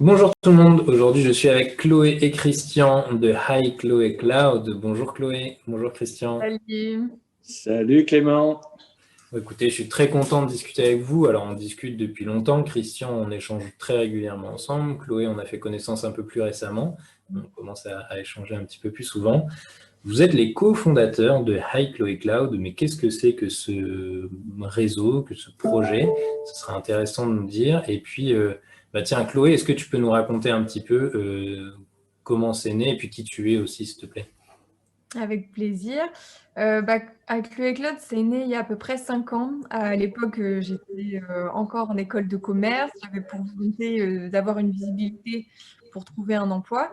Bonjour tout le monde, aujourd'hui je suis avec Chloé et Christian de Hi Chloé Cloud. Bonjour Chloé, bonjour Christian. Salut. Salut Clément. Bon, écoutez, je suis très content de discuter avec vous. Alors on discute depuis longtemps, Christian on échange très régulièrement ensemble, Chloé on a fait connaissance un peu plus récemment, on commence à échanger un petit peu plus souvent. Vous êtes les cofondateurs de Hi Chloé Cloud, mais qu'est-ce que c'est que ce réseau, que ce projet? Ce serait intéressant de nous dire. Et puis, tiens, Chloé, est-ce que tu peux nous raconter un petit peu comment c'est né et puis qui tu es aussi, s'il te plaît? Avec plaisir. Avec le Cloud, c'est né il y a à peu près 5 ans. À l'époque, j'étais encore en école de commerce. J'avais pour volonté d'avoir une visibilité pour trouver un emploi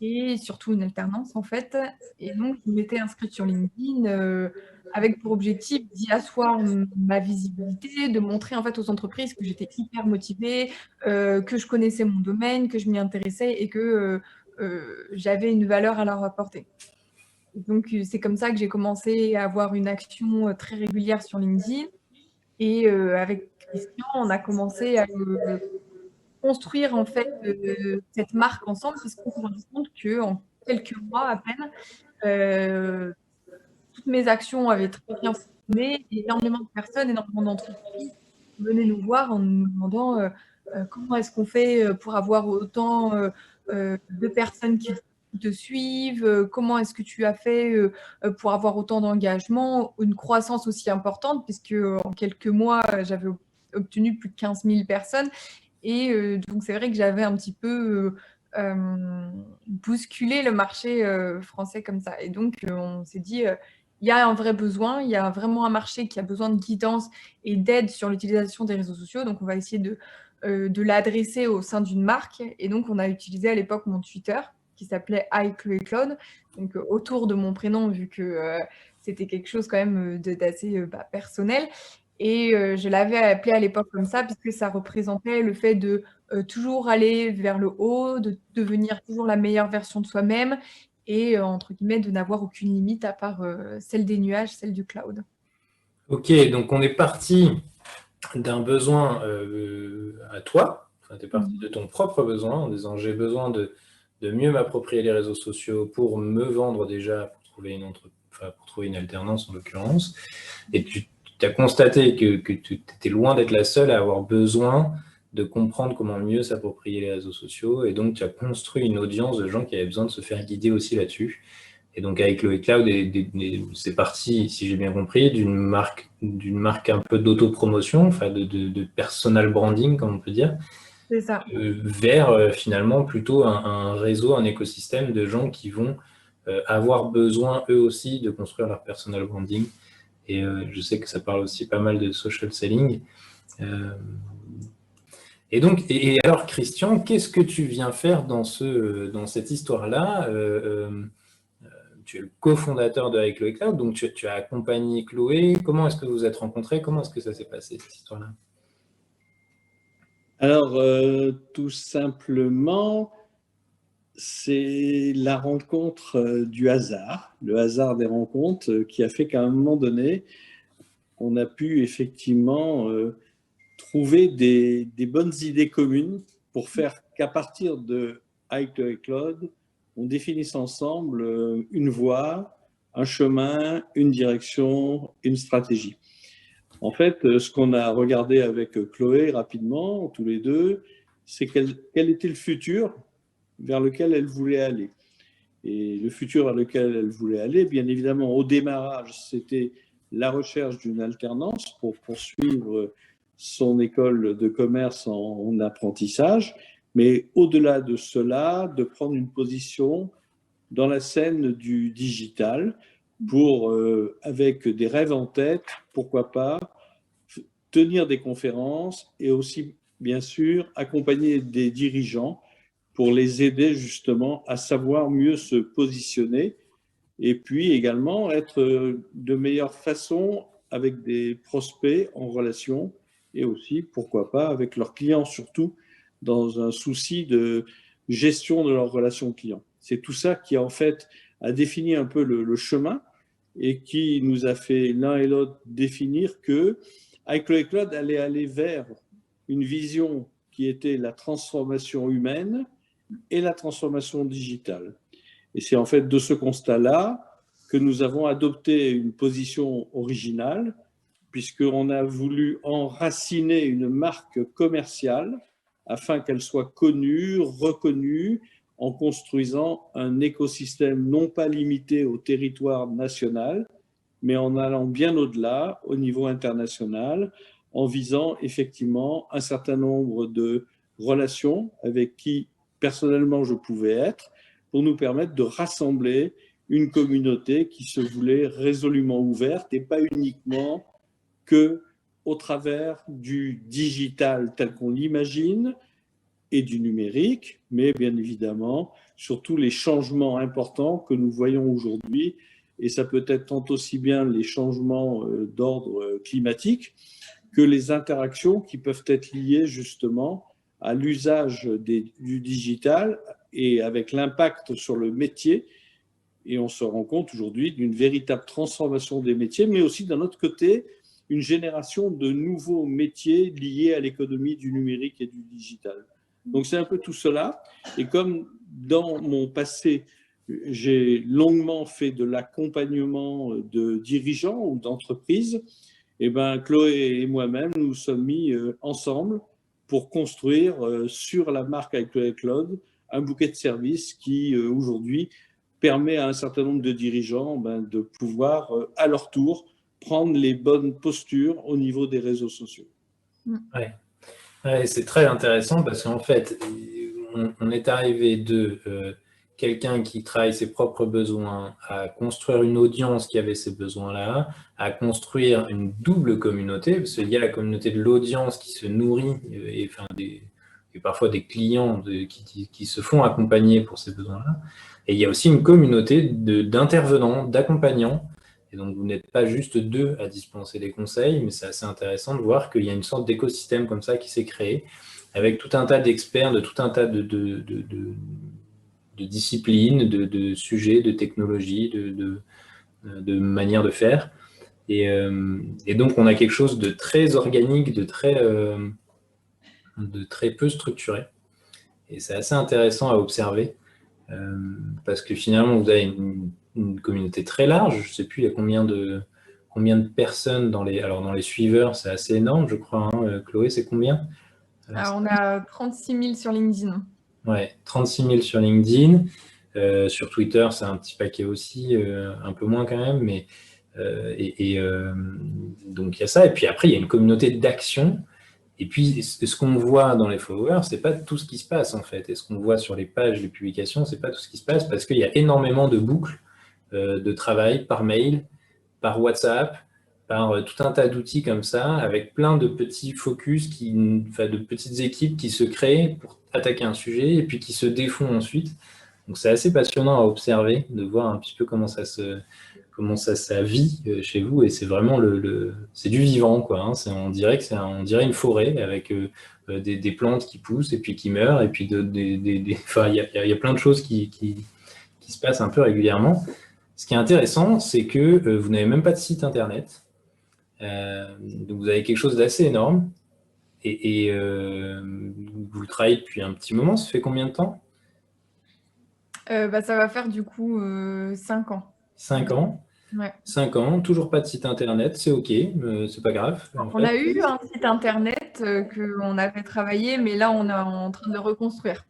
et surtout une alternance en fait. Et donc, je m'étais inscrite sur LinkedIn avec pour objectif d'y asseoir ma visibilité, de montrer en fait aux entreprises que j'étais hyper motivée, que je connaissais mon domaine, que je m'y intéressais et que j'avais une valeur à leur apporter. Donc, c'est comme ça que j'ai commencé à avoir une action très régulière sur LinkedIn. Et avec Christian, on a commencé à construire en fait cette marque ensemble, puisqu'on s'est rendu compte qu'en quelques mois à peine, euh, toutes mes actions avaient très bien fonctionné. Et énormément de personnes, énormément d'entreprises venaient nous voir en nous demandant comment est-ce qu'on fait pour avoir autant de personnes qui te suivent, comment est-ce que tu as fait pour avoir autant d'engagement, une croissance aussi importante, puisque en quelques mois, j'avais obtenu plus de 15 000 personnes. Et donc, c'est vrai que j'avais un petit peu bousculé le marché français comme ça. Et donc, on s'est dit, il y a un vrai besoin, il y a vraiment un marché qui a besoin de guidance et d'aide sur l'utilisation des réseaux sociaux. Donc, on va essayer de l'adresser au sein d'une marque. Et donc, on a utilisé à l'époque mon Twitter qui s'appelait iCloud, donc autour de mon prénom, vu que c'était quelque chose quand même d'assez personnel. Et je l'avais appelé à l'époque comme ça, puisque ça représentait le fait de toujours aller vers le haut, de devenir toujours la meilleure version de soi-même et, entre guillemets, de n'avoir aucune limite à part celle des nuages, celle du cloud. Ok, donc on est parti d'un besoin à toi, enfin, tu es parti de Mhm. ton propre besoin en disant j'ai besoin de mieux m'approprier les réseaux sociaux pour me vendre déjà, pour trouver pour trouver une alternance en l'occurrence. Et tu as constaté que tu étais loin d'être la seule à avoir besoin de comprendre comment mieux s'approprier les réseaux sociaux. Et donc, tu as construit une audience de gens qui avaient besoin de se faire guider aussi là-dessus. Et donc, avec Chloé Cloud, c'est parti, si j'ai bien compris, d'une marque un peu d'autopromotion, enfin de personal branding, comme on peut dire, C'est ça. vers finalement plutôt un réseau, un écosystème de gens qui vont avoir besoin eux aussi de construire leur personal branding. Et je sais que ça parle aussi pas mal de social selling. Euh, et alors, Christian, qu'est-ce que tu viens faire dans cette histoire-là? Tu es le cofondateur de Avec Chloé Cloud, donc tu as accompagné Chloé. Comment est-ce que vous vous êtes rencontrés? Comment est-ce que ça s'est passé, cette histoire-là? Alors, tout simplement, c'est la rencontre du hasard, le hasard des rencontres qui a fait qu'à un moment donné, on a pu effectivement trouver des bonnes idées communes pour faire qu'à partir de iCloud, on définisse ensemble une voie, un chemin, une direction, une stratégie. En fait, ce qu'on a regardé avec Chloé rapidement, tous les deux, c'est quel était le futur vers lequel elle voulait aller. Et le futur vers lequel elle voulait aller, bien évidemment, au démarrage, c'était la recherche d'une alternance pour poursuivre son école de commerce en apprentissage, mais au-delà de cela, de prendre une position dans la scène du digital pour, avec des rêves en tête, pourquoi pas, tenir des conférences et aussi, bien sûr, accompagner des dirigeants pour les aider justement à savoir mieux se positionner et puis également être de meilleure façon avec des prospects en relation et aussi, pourquoi pas, avec leurs clients, surtout dans un souci de gestion de leurs relations clients. C'est tout ça qui, en fait, a défini un peu le chemin et qui nous a fait l'un et l'autre définir que iCloud allait aller vers une vision qui était la transformation humaine et la transformation digitale. Et c'est en fait de ce constat-là que nous avons adopté une position originale, puisqu'on a voulu enraciner une marque commerciale afin qu'elle soit connue, reconnue, en construisant un écosystème non pas limité au territoire national, mais en allant bien au-delà, au niveau international, en visant effectivement un certain nombre de relations avec qui personnellement je pouvais être, pour nous permettre de rassembler une communauté qui se voulait résolument ouverte et pas uniquement que au travers du digital tel qu'on l'imagine et du numérique, mais bien évidemment sur tous les changements importants que nous voyons aujourd'hui. Et ça peut être tant aussi bien les changements d'ordre climatique que les interactions qui peuvent être liées justement à l'usage du digital et avec l'impact sur le métier. Et on se rend compte aujourd'hui d'une véritable transformation des métiers, mais aussi d'un autre côté, une génération de nouveaux métiers liés à l'économie du numérique et du digital. Donc c'est un peu tout cela. Et comme dans mon passé, j'ai longuement fait de l'accompagnement de dirigeants ou d'entreprises, et ben Chloé et moi-même nous sommes mis ensemble pour construire sur la marque avec Chloé Claude un bouquet de services qui aujourd'hui permet à un certain nombre de dirigeants de pouvoir à leur tour prendre les bonnes postures au niveau des réseaux sociaux. Ouais. Ouais, c'est très intéressant parce qu'en fait, on est arrivé de quelqu'un qui travaille ses propres besoins à construire une audience qui avait ces besoins-là, à construire une double communauté, parce qu'il y a la communauté de l'audience qui se nourrit et parfois des clients qui se font accompagner pour ces besoins-là. Et il y a aussi une communauté d'intervenants, d'accompagnants. Et donc, vous n'êtes pas juste deux à dispenser des conseils, mais c'est assez intéressant de voir qu'il y a une sorte d'écosystème comme ça qui s'est créé, avec tout un tas d'experts de tout un tas de disciplines, de sujets, de technologies, de manières de faire. Et donc, on a quelque chose de très organique, de très peu structuré. Et c'est assez intéressant à observer, parce que finalement, vous avez une communauté très large. Je ne sais plus, il y a combien de personnes dans les suiveurs, c'est assez énorme, je crois. Hein. Chloé, c'est combien? Alors, on a 36 000 sur LinkedIn. Ouais, 36 000 sur LinkedIn. Sur Twitter, c'est un petit paquet aussi, un peu moins quand même. Mais, donc, il y a ça. Et puis après, il y a une communauté d'action. Et puis, ce qu'on voit dans les followers, c'est pas tout ce qui se passe en fait. Et ce qu'on voit sur les pages de publication, c'est pas tout ce qui se passe parce qu'il y a énormément de boucles de travail par mail, par WhatsApp, par tout un tas d'outils comme ça, avec plein de petits focus, de petites équipes qui se créent pour attaquer un sujet et puis qui se défont ensuite. Donc c'est assez passionnant à observer, de voir un petit peu comment ça vit chez vous, et c'est vraiment c'est du vivant, quoi. Hein. On dirait une forêt avec des plantes qui poussent et puis qui meurent, et puis enfin, il y a plein de choses qui se passent un peu régulièrement. Ce qui est intéressant, c'est que vous n'avez même pas de site internet, donc vous avez quelque chose d'assez énorme, et vous le travaillez depuis un petit moment. Ça fait combien de temps? Ça va faire du coup 5 ans. 5 ans. Ouais. 5 ans, toujours pas de site internet, c'est OK, c'est pas grave. On a eu un site internet qu'on avait travaillé, mais là, on est en train de le reconstruire.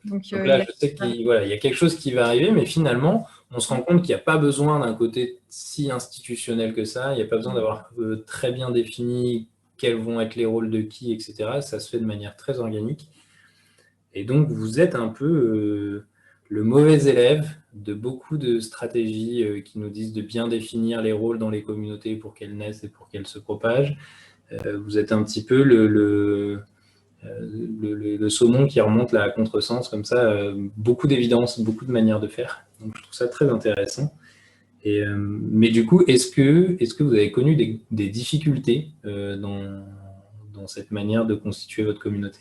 Donc là, je sais qu'il y a quelque chose qui va arriver, mais finalement, on se rend compte qu'il n'y a pas besoin d'un côté si institutionnel que ça, il n'y a pas besoin d'avoir très bien défini quels vont être les rôles de qui, etc. Ça se fait de manière très organique. Et donc, vous êtes un peu le mauvais élève de beaucoup de stratégies qui nous disent de bien définir les rôles dans les communautés pour qu'elles naissent et pour qu'elles se propagent. Vous êtes un petit peu le saumon qui remonte là à contresens, comme ça, beaucoup d'évidence, beaucoup de manières de faire. Donc, je trouve ça très intéressant. Mais du coup, est-ce que vous avez connu des difficultés dans cette manière de constituer votre communauté?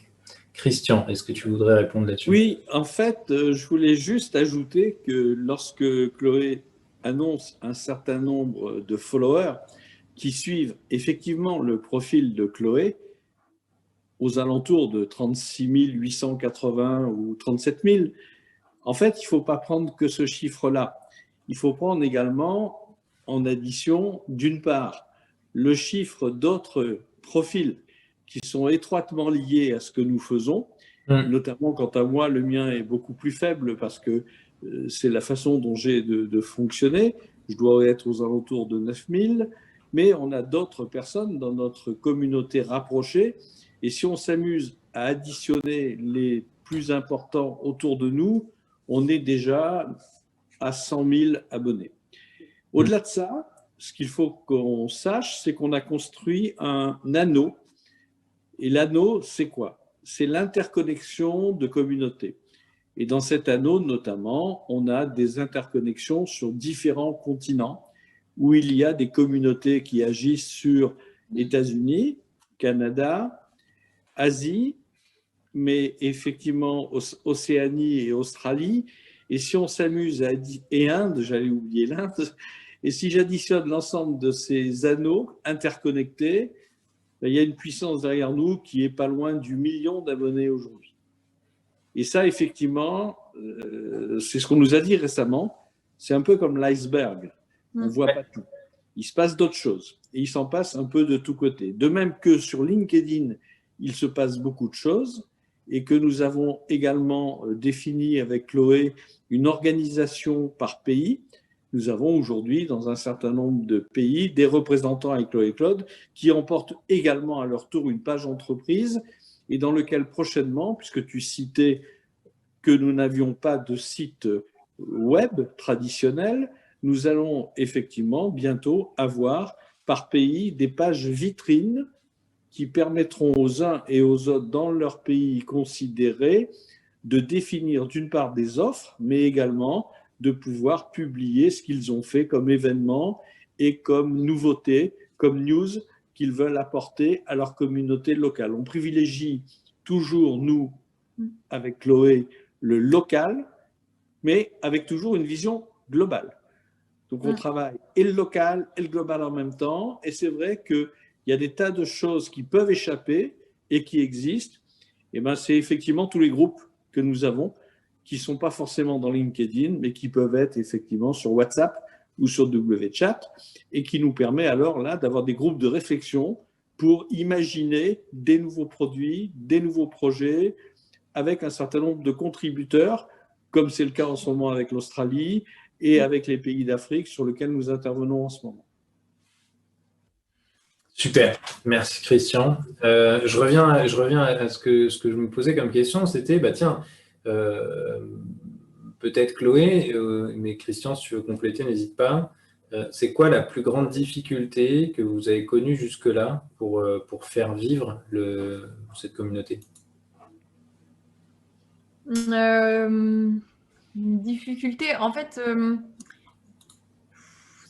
Christian, est-ce que tu voudrais répondre là-dessus? Oui, en fait, je voulais juste ajouter que lorsque Chloé annonce un certain nombre de followers qui suivent effectivement le profil de Chloé, aux alentours de 36 880 ou 37 000. En fait, il ne faut pas prendre que ce chiffre-là. Il faut prendre également en addition, d'une part, le chiffre d'autres profils qui sont étroitement liés à ce que nous faisons. Notamment, quant à moi, le mien est beaucoup plus faible parce que c'est la façon dont j'ai de fonctionner. Je dois être aux alentours de 9 000, mais on a d'autres personnes dans notre communauté rapprochée. Et si on s'amuse à additionner les plus importants autour de nous, on est déjà à 100 000 abonnés. Au-delà de ça, ce qu'il faut qu'on sache, c'est qu'on a construit un anneau. Et l'anneau, c'est quoi? C'est l'interconnexion de communautés. Et dans cet anneau, notamment, on a des interconnexions sur différents continents où il y a des communautés qui agissent sur États-Unis, Canada, Asie, mais effectivement Océanie et Australie. Et si on s'amuse à et Inde, j'allais oublier l'Inde, et si j'additionne l'ensemble de ces anneaux interconnectés, il y a une puissance derrière nous qui est pas loin du million d'abonnés aujourd'hui. Et ça, effectivement, c'est ce qu'on nous a dit récemment. C'est un peu comme l'iceberg. On ne voit pas tout. Il se passe d'autres choses. Et il s'en passe un peu de tous côtés. De même que sur LinkedIn, il se passe beaucoup de choses et que nous avons également défini avec Chloé une organisation par pays. Nous avons aujourd'hui, dans un certain nombre de pays, des représentants avec Chloé et Claude qui emportent également à leur tour une page entreprise et dans lequel prochainement, puisque tu citais que nous n'avions pas de site web traditionnel, nous allons effectivement bientôt avoir par pays des pages vitrines qui permettront aux uns et aux autres dans leur pays considérés de définir d'une part des offres, mais également de pouvoir publier ce qu'ils ont fait comme événement et comme nouveauté, comme news qu'ils veulent apporter à leur communauté locale. On privilégie toujours, nous, avec Chloé, le local, mais avec toujours une vision globale. Donc on travaille et le local et le global en même temps, et c'est vrai qu'il y a des tas de choses qui peuvent échapper et qui existent. Et ben, c'est effectivement tous les groupes que nous avons qui ne sont pas forcément dans LinkedIn, mais qui peuvent être effectivement sur WhatsApp ou sur WeChat, et qui nous permet alors là d'avoir des groupes de réflexion pour imaginer des nouveaux produits, des nouveaux projets, avec un certain nombre de contributeurs, comme c'est le cas en ce moment avec l'Australie et avec les pays d'Afrique sur lesquels nous intervenons en ce moment. Super, merci Christian. Je reviens à ce que je me posais comme question, c'était, peut-être Chloé, mais Christian, si tu veux compléter, n'hésite pas. C'est quoi la plus grande difficulté que vous avez connue jusque-là pour faire vivre cette communauté? Une difficulté, en fait,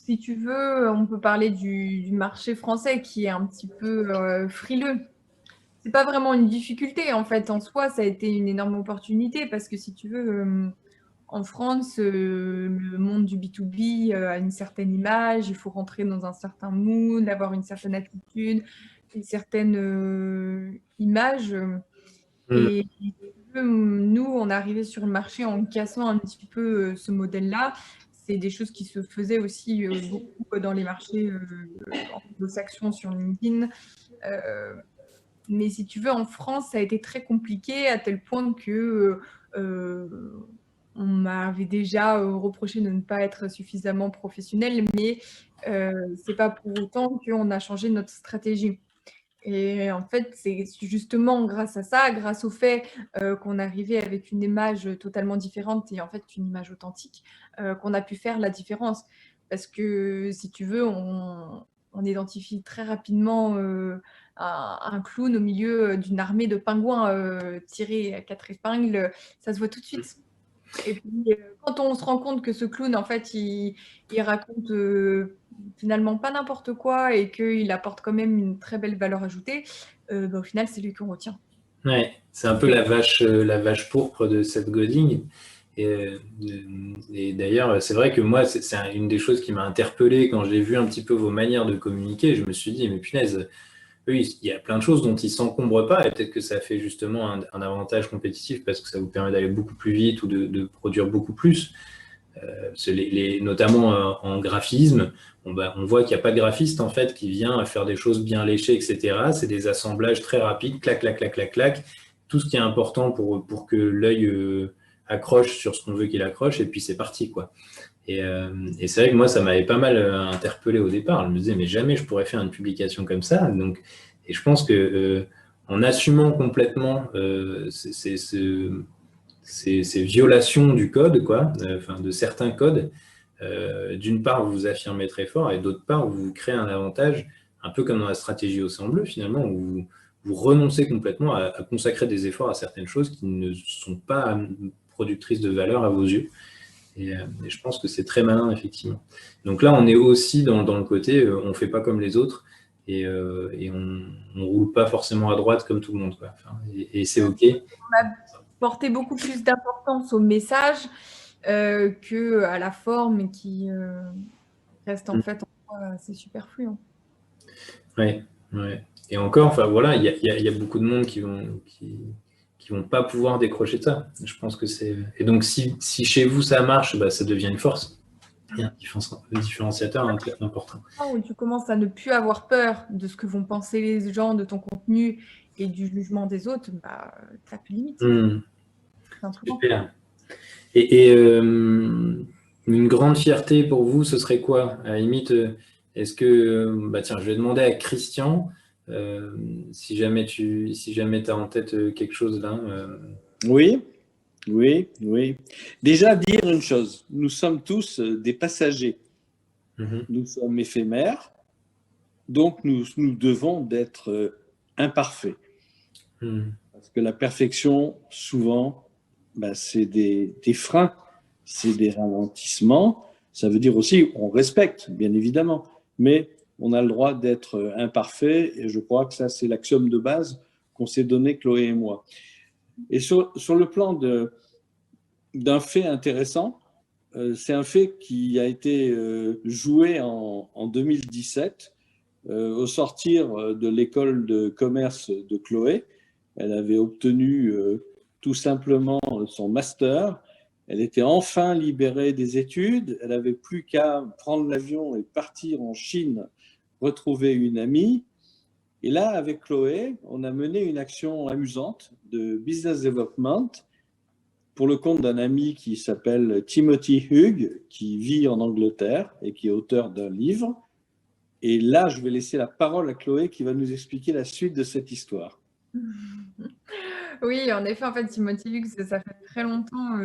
si tu veux, on peut parler du marché français qui est un petit peu frileux. C'est pas vraiment une difficulté, en fait, en soi, ça a été une énorme opportunité parce que si tu veux, en France, le monde du B2B a une certaine image, il faut rentrer dans un certain mood, avoir une certaine attitude, une certaine image. Et nous, on est arrivé sur le marché en cassant un petit peu ce modèle-là. C'est des choses qui se faisaient aussi beaucoup dans les marchés anglo-saxons sur LinkedIn. Mais si tu veux, en France, ça a été très compliqué à tel point que on m'avait déjà reproché de ne pas être suffisamment professionnel, mais c'est pas pour autant qu'on a changé notre stratégie. Et en fait, c'est justement grâce à ça, grâce au fait qu'on arrivait avec une image totalement différente et en fait une image authentique, qu'on a pu faire la différence. Parce que si tu veux, on identifie très rapidement un clown au milieu d'une armée de pingouins tirés à 4 épingles, ça se voit tout de suite. Et puis, quand on se rend compte que ce clown, en fait, il raconte finalement pas n'importe quoi et qu'il apporte quand même une très belle valeur ajoutée, au final, c'est lui qu'on retient. Ouais, c'est un peu la vache pourpre de Seth Godin. Et d'ailleurs, c'est vrai que moi, c'est une des choses qui m'a interpellé quand j'ai vu un petit peu vos manières de communiquer. Je me suis dit, mais punaise, oui, il y a plein de choses dont ils ne s'encombrent pas et peut-être que ça fait justement un avantage compétitif parce que ça vous permet d'aller beaucoup plus vite ou de produire beaucoup plus. Notamment en graphisme, on voit qu'il n'y a pas de graphiste en fait qui vient faire des choses bien léchées, etc. C'est des assemblages très rapides, clac, clac, clac, clac, clac. Tout ce qui est important pour que l'œil accroche sur ce qu'on veut qu'il accroche et puis c'est parti, quoi. Et c'est vrai que moi, ça m'avait pas mal interpellé au départ. Je me disais, mais jamais je pourrais faire une publication comme ça. Donc, et je pense que en assumant complètement ces violations du code, quoi, enfin de certains codes, d'une part, vous vous affirmez très fort et d'autre part, vous créez un avantage, un peu comme dans la stratégie Océan Bleu, finalement, où vous renoncez complètement à consacrer des efforts à certaines choses qui ne sont pas productrices de valeur à vos yeux. Et je pense que c'est très malin, effectivement. Donc là, on est aussi dans le côté, on ne fait pas comme les autres et on ne roule pas forcément à droite comme tout le monde, quoi. Enfin, et c'est OK. On a porté beaucoup plus d'importance au message qu'à la forme qui reste en fait assez superflu. Hein. Ouais, ouais. Et encore, enfin voilà, il y a beaucoup de monde qui vont pas pouvoir décrocher de ça. Je pense que c'est. Et donc, si chez vous ça marche, bah, ça devient une force. Il y a un différenciateur important. Où tu commences à ne plus avoir peur de ce que vont penser les gens de ton contenu et du jugement des autres, bah, tu n'as plus de limite. Super. Et une grande fierté pour vous, ce serait quoi? À la limite, est-ce que, bah tiens, je vais demander à Christian, si jamais tu as en tête quelque chose là. Oui. Déjà, dire une chose, nous sommes tous des passagers. Nous sommes éphémères, donc nous devons d'être imparfaits. Parce que la perfection, souvent, c'est des freins, c'est des ralentissements. Ça veut dire aussi, on respecte, bien évidemment, mais on a le droit d'être imparfait, et je crois que ça, c'est l'axiome de base qu'on s'est donné, Chloé et moi. Et sur le plan d'un fait intéressant, c'est un fait qui a été joué en 2017 au sortir de l'école de commerce de Chloé. Elle avait obtenu tout simplement son master. Elle était enfin libérée des études. Elle n'avait plus qu'à prendre l'avion et partir en Chine, retrouver une amie. Et là, avec Chloé, on a mené une action amusante de business development pour le compte d'un ami qui s'appelle Timothy Hughes, qui vit en Angleterre et qui est auteur d'un livre. Et là, je vais laisser la parole à Chloé qui va nous expliquer la suite de cette histoire. Oui, en effet, en fait, Timothy Hughes, ça fait très longtemps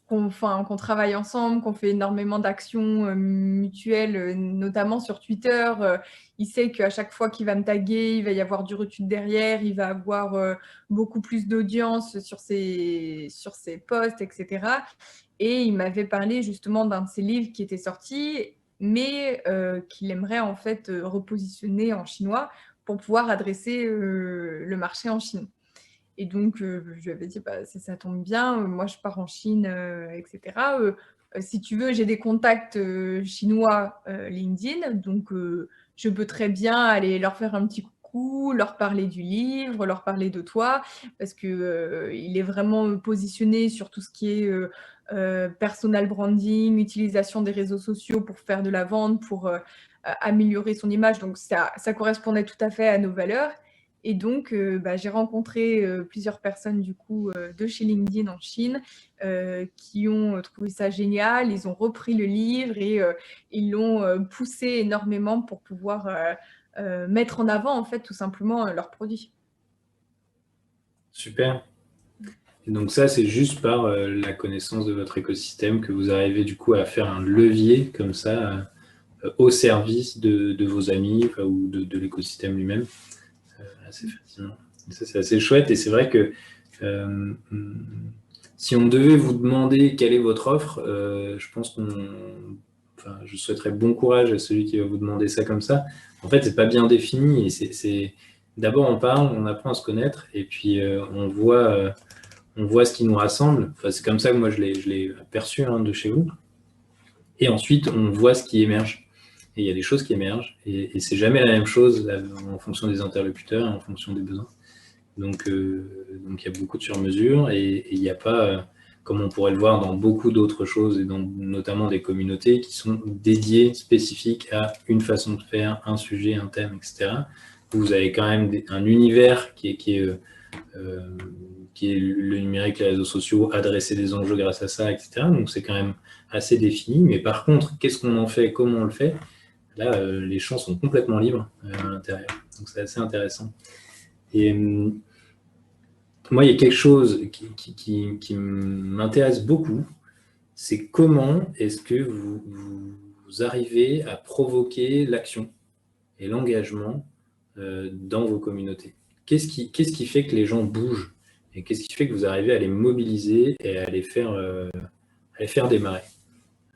qu'on travaille ensemble, qu'on fait énormément d'actions mutuelles, notamment sur Twitter. Il sait qu'à chaque fois qu'il va me taguer, il va y avoir du retweet derrière, il va avoir beaucoup plus d'audience sur ses posts, etc. Et il m'avait parlé justement d'un de ses livres qui était sorti, mais qu'il aimerait en fait repositionner en chinois pour pouvoir adresser le marché en Chine. Et donc, je lui avais dit, bah, ça tombe bien, moi je pars en Chine, etc. Si tu veux, j'ai des contacts chinois LinkedIn, donc je peux très bien aller leur faire un petit coucou, leur parler du livre, leur parler de toi, parce qu'il est vraiment positionné sur tout ce qui est personal branding, utilisation des réseaux sociaux pour faire de la vente, pour améliorer son image. Donc, ça correspondait tout à fait à nos valeurs. Et donc, j'ai rencontré plusieurs personnes du coup de chez LinkedIn en Chine qui ont trouvé ça génial. Ils ont repris le livre et ils l'ont poussé énormément pour pouvoir mettre en avant en fait tout simplement leurs produits. Super. Et donc ça, c'est juste par la connaissance de votre écosystème que vous arrivez du coup à faire un levier comme ça au service de vos amis ou de l'écosystème lui-même. Assez facilement. Ça, c'est assez chouette et c'est vrai que si on devait vous demander quelle est votre offre, je pense je souhaiterais bon courage à celui qui va vous demander ça comme ça. En fait, c'est pas bien défini et c'est d'abord on parle, on apprend à se connaître et puis on voit ce qui nous rassemble. Enfin, c'est comme ça que moi je l'ai perçu de chez vous. Et ensuite, on voit ce qui émerge. et il y a des choses qui émergent, et c'est jamais la même chose en fonction des interlocuteurs et en fonction des besoins. Donc il y a beaucoup de sur-mesure, et il n'y a pas, comme on pourrait le voir dans beaucoup d'autres choses, et notamment des communautés qui sont dédiées, spécifiques à une façon de faire, un sujet, un thème, etc. Vous avez quand même un univers qui est le numérique, les réseaux sociaux, adresser des enjeux grâce à ça, etc. Donc c'est quand même assez défini. Mais par contre, qu'est-ce qu'on en fait, comment on le fait? Là, les champs sont complètement libres à l'intérieur. Donc c'est assez intéressant. Et moi, il y a quelque chose qui m'intéresse beaucoup, c'est comment est-ce que vous arrivez à provoquer l'action et l'engagement dans vos communautés. Qu'est-ce qui fait que les gens bougent, et qu'est-ce qui fait que vous arrivez à les mobiliser et à les faire démarrer?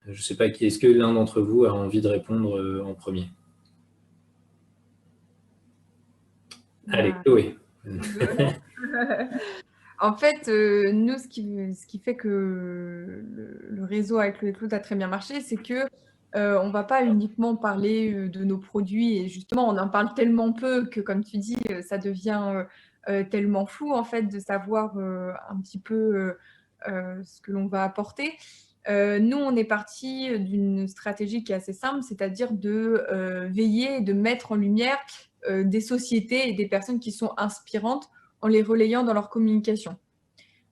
Je ne sais pas, est-ce que l'un d'entre vous a envie de répondre en premier? Allez, Chloé. En fait, nous, ce qui fait que le réseau avec le Cloud a très bien marché, c'est que on ne va pas uniquement parler de nos produits, et justement, on en parle tellement peu que, comme tu dis, ça devient tellement flou, en fait, de savoir un petit peu ce que l'on va apporter. Nous, on est parti d'une stratégie qui est assez simple, c'est-à-dire de veiller et de mettre en lumière des sociétés et des personnes qui sont inspirantes en les relayant dans leur communication.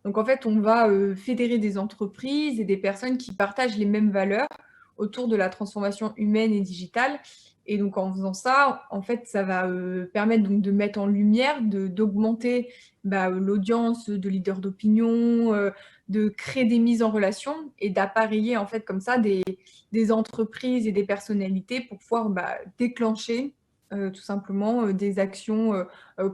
Donc, en fait, on va fédérer des entreprises et des personnes qui partagent les mêmes valeurs autour de la transformation humaine et digitale. Et donc, en faisant ça, en fait, ça va permettre donc de mettre en lumière, d'augmenter l'audience de leaders d'opinion, de créer des mises en relation et d'appareiller, en fait, comme ça, des entreprises et des personnalités pour pouvoir déclencher tout simplement des actions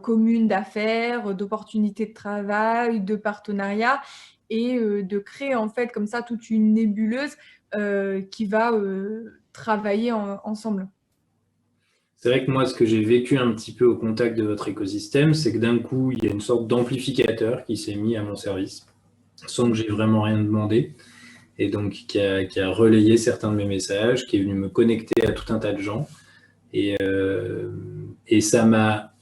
communes d'affaires, d'opportunités de travail, de partenariats, et de créer en fait comme ça toute une nébuleuse qui va travailler ensemble. C'est vrai que moi, ce que j'ai vécu un petit peu au contact de votre écosystème, c'est que d'un coup, il y a une sorte d'amplificateur qui s'est mis à mon service, sans que j'ai vraiment rien demandé, et donc qui a relayé certains de mes messages, qui est venu me connecter à tout un tas de gens. Et ça m'a,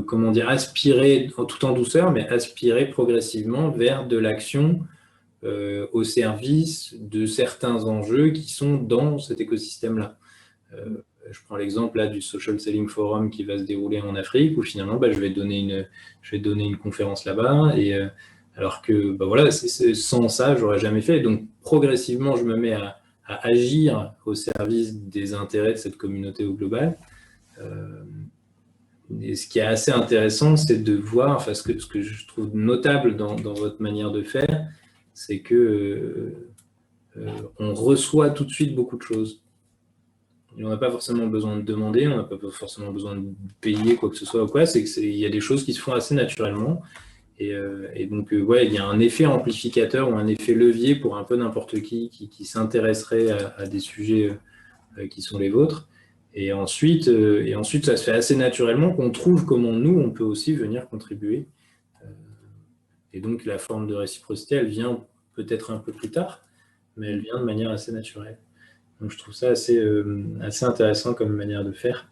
comment dire, aspiré, tout en douceur, mais aspiré progressivement vers de l'action au service de certains enjeux qui sont dans cet écosystème-là. Je prends l'exemple là du Social Selling Forum qui va se dérouler en Afrique, où finalement je vais donner une conférence là-bas, et alors que voilà, sans ça, j'aurais jamais fait. Donc progressivement, je me mets à agir au service des intérêts de cette communauté au global. Et ce qui est assez intéressant, c'est de voir, enfin, ce que je trouve notable dans votre manière de faire, c'est que on reçoit tout de suite beaucoup de choses. On n'a pas forcément besoin de demander, on n'a pas forcément besoin de payer quoi que ce soit ou quoi. Il y a des choses qui se font assez naturellement. Et donc, ouais, il y a un effet amplificateur ou un effet levier pour un peu n'importe qui s'intéresserait à des sujets qui sont les vôtres. Et ensuite, ça se fait assez naturellement qu'on trouve comment nous, on peut aussi venir contribuer. Et donc, la forme de réciprocité, elle vient peut-être un peu plus tard, mais elle vient de manière assez naturelle. Donc, je trouve ça assez intéressant comme manière de faire.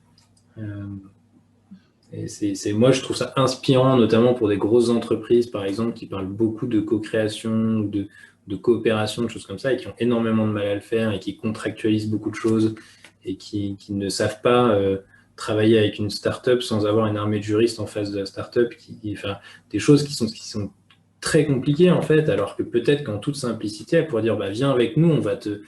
Et moi, je trouve ça inspirant, notamment pour des grosses entreprises, par exemple, qui parlent beaucoup de co-création, de coopération, de choses comme ça, et qui ont énormément de mal à le faire, et qui contractualisent beaucoup de choses, et qui ne savent pas travailler avec une start-up sans avoir une armée de juristes en face de la start-up, enfin, des choses qui sont très compliquées, en fait, alors que peut-être qu'en toute simplicité, elle pourrait dire, viens avec nous, on va te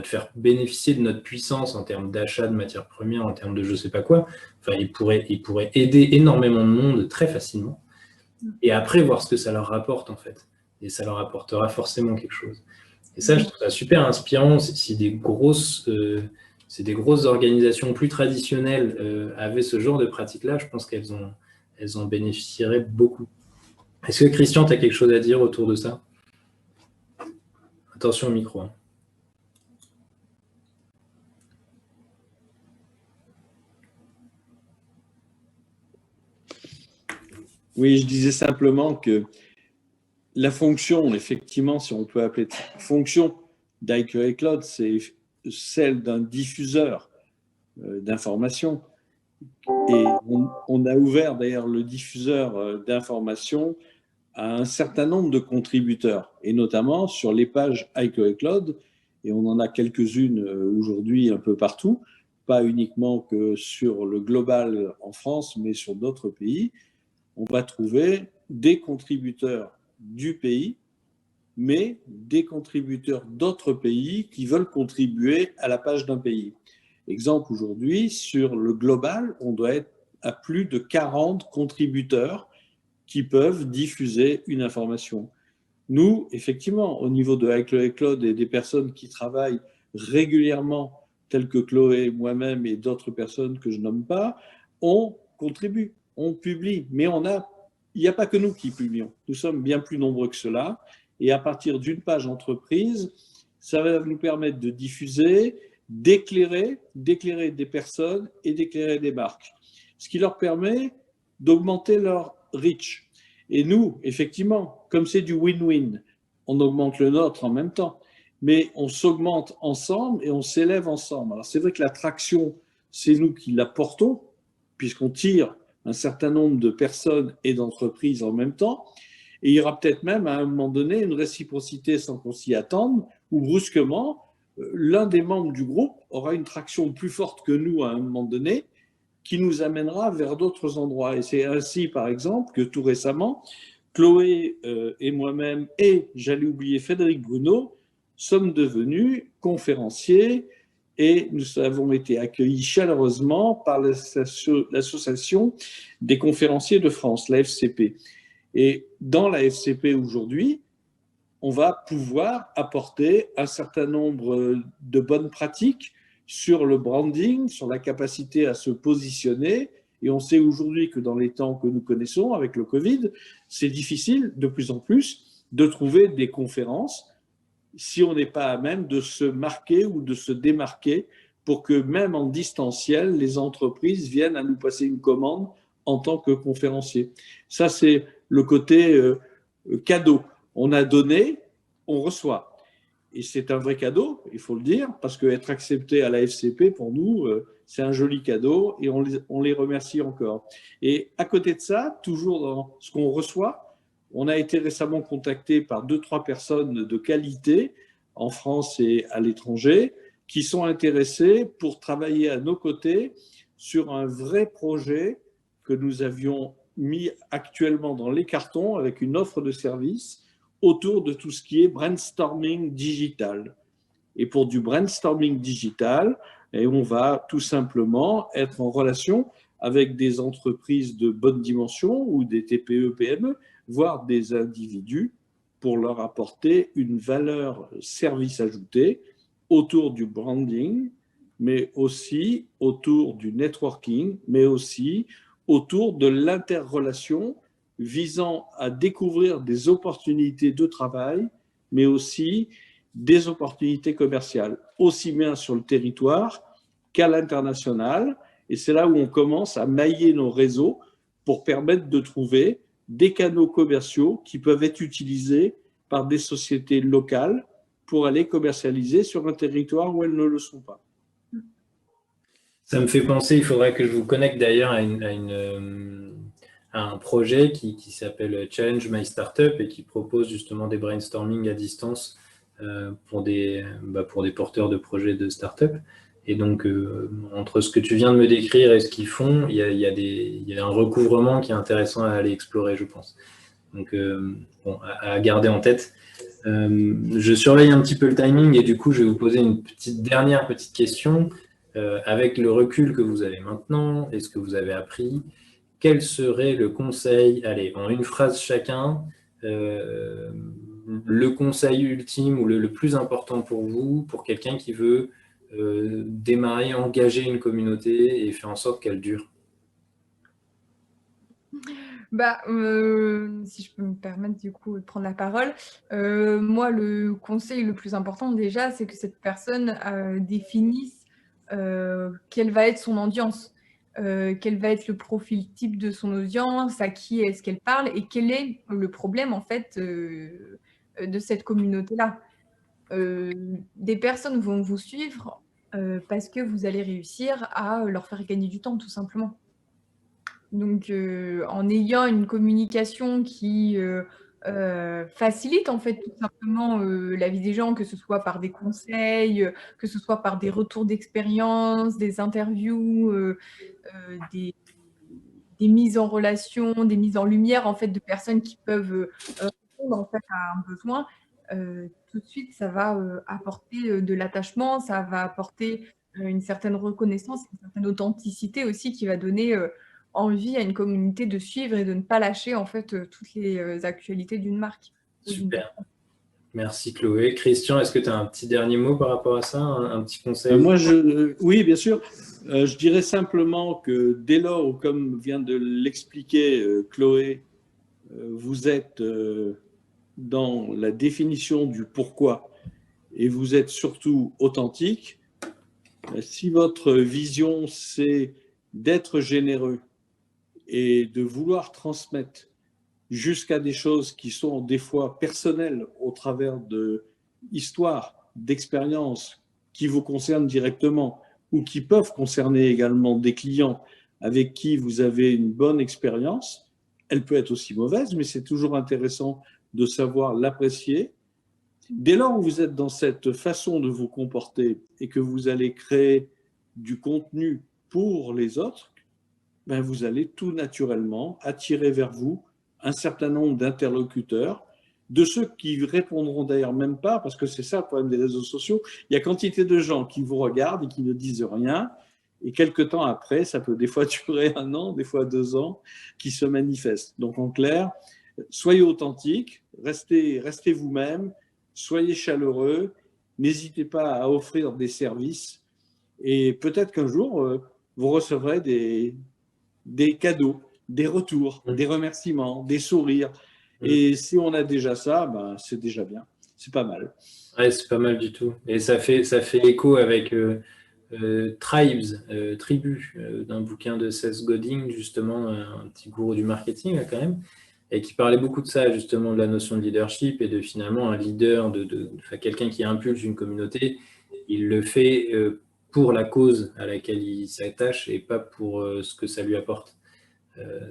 faire bénéficier de notre puissance en termes d'achat de matières premières, en termes de je sais pas quoi. Enfin, ils pourraient aider énormément de monde très facilement. Et après, voir ce que ça leur rapporte, en fait. Et ça leur apportera forcément quelque chose. Et ça, je trouve ça super inspirant. Si des grosses organisations plus traditionnelles avaient ce genre de pratique-là, je pense qu'elles en bénéficieraient beaucoup. Est-ce que Christian, tu as quelque chose à dire autour de ça? Attention au micro. Hein. Oui, je disais simplement que la fonction, effectivement, si on peut appeler fonction d'IQA Cloud, c'est celle d'un diffuseur d'informations. Et on a ouvert d'ailleurs le diffuseur d'informations à un certain nombre de contributeurs, et notamment sur les pages iCloud, et on en a quelques-unes aujourd'hui un peu partout, pas uniquement que sur le global en France, mais sur d'autres pays. On va trouver des contributeurs du pays, mais des contributeurs d'autres pays qui veulent contribuer à la page d'un pays. Exemple, aujourd'hui, sur le global, on doit être à plus de 40 contributeurs qui peuvent diffuser une information. Nous, effectivement, au niveau de iCloud et des personnes qui travaillent régulièrement, telles que Chloé, moi-même et d'autres personnes que je nomme pas, on contribue, on publie, mais il n'y a pas que nous qui publions. Nous sommes bien plus nombreux que cela. Et à partir d'une page entreprise, ça va nous permettre de diffuser, d'éclairer des personnes et d'éclairer des marques. Ce qui leur permet d'augmenter leur reach. Et nous, effectivement, comme c'est du win-win, on augmente le nôtre en même temps, mais on s'augmente ensemble et on s'élève ensemble. Alors c'est vrai que l'attraction, c'est nous qui la portons, puisqu'on tire un certain nombre de personnes et d'entreprises en même temps. Et il y aura peut-être même à un moment donné une réciprocité sans qu'on s'y attende, où brusquement, l'un des membres du groupe aura une traction plus forte que nous à un moment donné, qui nous amènera vers d'autres endroits. Et c'est ainsi, par exemple, que tout récemment, Chloé et moi-même, et j'allais oublier Frédéric Bruno, sommes devenus conférenciers et nous avons été accueillis chaleureusement par l'association des conférenciers de France, la FCP. Et dans la FCP aujourd'hui, on va pouvoir apporter un certain nombre de bonnes pratiques sur le branding, sur la capacité à se positionner. Et on sait aujourd'hui que dans les temps que nous connaissons avec le Covid, c'est difficile de plus en plus de trouver des conférences si on n'est pas à même de se marquer ou de se démarquer pour que même en distanciel, les entreprises viennent à nous passer une commande en tant que conférencier. Ça, c'est le côté cadeau. On a donné, on reçoit. Et c'est un vrai cadeau, il faut le dire, parce qu'être accepté à la FCP, pour nous, c'est un joli cadeau et on les remercie encore. Et à côté de ça, toujours dans ce qu'on reçoit, on a été récemment contacté par 2-3 personnes de qualité en France et à l'étranger qui sont intéressées pour travailler à nos côtés sur un vrai projet que nous avions mis actuellement dans les cartons avec une offre de service autour de tout ce qui est brainstorming digital. Et pour du brainstorming digital, on va tout simplement être en relation avec des entreprises de bonne dimension ou des TPE, PME, voire des individus pour leur apporter une valeur service ajoutée autour du branding, mais aussi autour du networking, mais aussi autour de l'interrelation visant à découvrir des opportunités de travail, mais aussi des opportunités commerciales, aussi bien sur le territoire qu'à l'international. Et c'est là où on commence à mailler nos réseaux pour permettre de trouver des canaux commerciaux qui peuvent être utilisés par des sociétés locales pour aller commercialiser sur un territoire où elles ne le sont pas. Ça me fait penser, il faudrait que je vous connecte d'ailleurs à un projet qui s'appelle Challenge My Startup et qui propose justement des brainstorming à distance pour des porteurs de projets de startup. Et donc, entre ce que tu viens de me décrire et ce qu'ils font, il y a un recouvrement qui est intéressant à aller explorer, je pense. Donc, bon, à garder en tête. Je surveille un petit peu le timing et du coup, je vais vous poser une dernière petite question. Avec le recul que vous avez maintenant et ce que vous avez appris, quel serait le conseil, allez, en une phrase chacun, le conseil ultime ou le plus important pour vous, pour quelqu'un qui veut démarrer, engager une communauté et faire en sorte qu'elle dure? Si je peux me permettre du coup de prendre la parole, moi le conseil le plus important déjà, c'est que cette personne définisse quelle va être son audience, quel va être le profil type de son audience, à qui est-ce qu'elle parle et quel est le problème en fait de cette communauté-là. des personnes vont vous suivre parce que vous allez réussir à leur faire gagner du temps, tout simplement. Donc, en ayant une communication qui facilite en fait tout simplement la vie des gens, que ce soit par des conseils, que ce soit par des retours d'expérience, des interviews, des mises en relation, des mises en lumière en fait de personnes qui peuvent répondre en fait à un besoin, tout de suite ça va apporter de l'attachement, ça va apporter une certaine reconnaissance, une certaine authenticité aussi qui va donner envie à une communauté de suivre et de ne pas lâcher en fait toutes les actualités d'une marque. Super. Merci Chloé. Christian, est-ce que tu as un petit dernier mot par rapport à ça, un petit conseil? Oui, bien sûr. Je dirais simplement que dès lors où, comme vient de l'expliquer Chloé, vous êtes dans la définition du pourquoi et vous êtes surtout authentique, si votre vision c'est d'être généreux et de vouloir transmettre jusqu'à des choses qui sont des fois personnelles au travers de histoires, d'expériences qui vous concernent directement ou qui peuvent concerner également des clients avec qui vous avez une bonne expérience. Elle peut être aussi mauvaise, mais c'est toujours intéressant de savoir l'apprécier. Dès lors où vous êtes dans cette façon de vous comporter et que vous allez créer du contenu pour les autres, ben vous allez tout naturellement attirer vers vous un certain nombre d'interlocuteurs, de ceux qui répondront d'ailleurs même pas, parce que c'est ça le problème des réseaux sociaux, il y a quantité de gens qui vous regardent et qui ne disent rien, et quelques temps après, ça peut des fois durer 1 an, des fois 2 ans, qui se manifestent. Donc en clair, soyez authentique, restez vous-même, soyez chaleureux, n'hésitez pas à offrir des services, et peut-être qu'un jour, vous recevrez des cadeaux, des retours, des remerciements, des sourires. Et si on a déjà ça, ben, c'est déjà bien. C'est pas mal. Ouais, c'est pas mal du tout. Et ça fait écho avec Tribes, Tribu, d'un bouquin de Seth Godin, justement, un petit gourou du marketing là, quand même, et qui parlait beaucoup de ça, justement, de la notion de leadership et de finalement un leader, quelqu'un qui impulse une communauté, il le fait pour la cause à laquelle il s'attache et pas pour ce que ça lui apporte.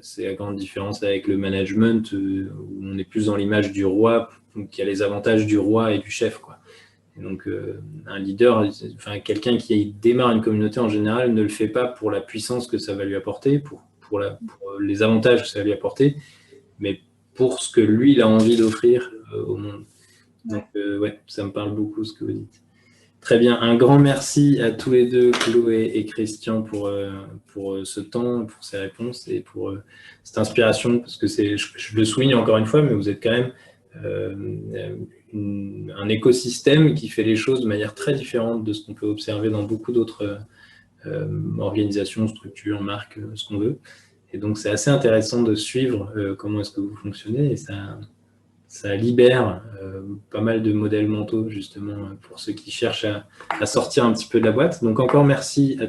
C'est la grande différence avec le management, où on est plus dans l'image du roi, qui a les avantages du roi et du chef, quoi. Et donc, un leader, enfin, quelqu'un qui démarre une communauté en général ne le fait pas pour la puissance que ça va lui apporter, pour les avantages que ça va lui apporter, mais pour ce que lui, il a envie d'offrir au monde. Donc, ouais, ça me parle beaucoup ce que vous dites. Très bien, un grand merci à tous les deux, Chloé et Christian, pour ce temps, pour ces réponses et pour cette inspiration, parce que je le souligne encore une fois, mais vous êtes quand même un écosystème qui fait les choses de manière très différente de ce qu'on peut observer dans beaucoup d'autres organisations, structures, marques, ce qu'on veut. Et donc, c'est assez intéressant de suivre comment est-ce que vous fonctionnez, et ça libère pas mal de modèles mentaux, justement, pour ceux qui cherchent à sortir un petit peu de la boîte. Donc, encore merci à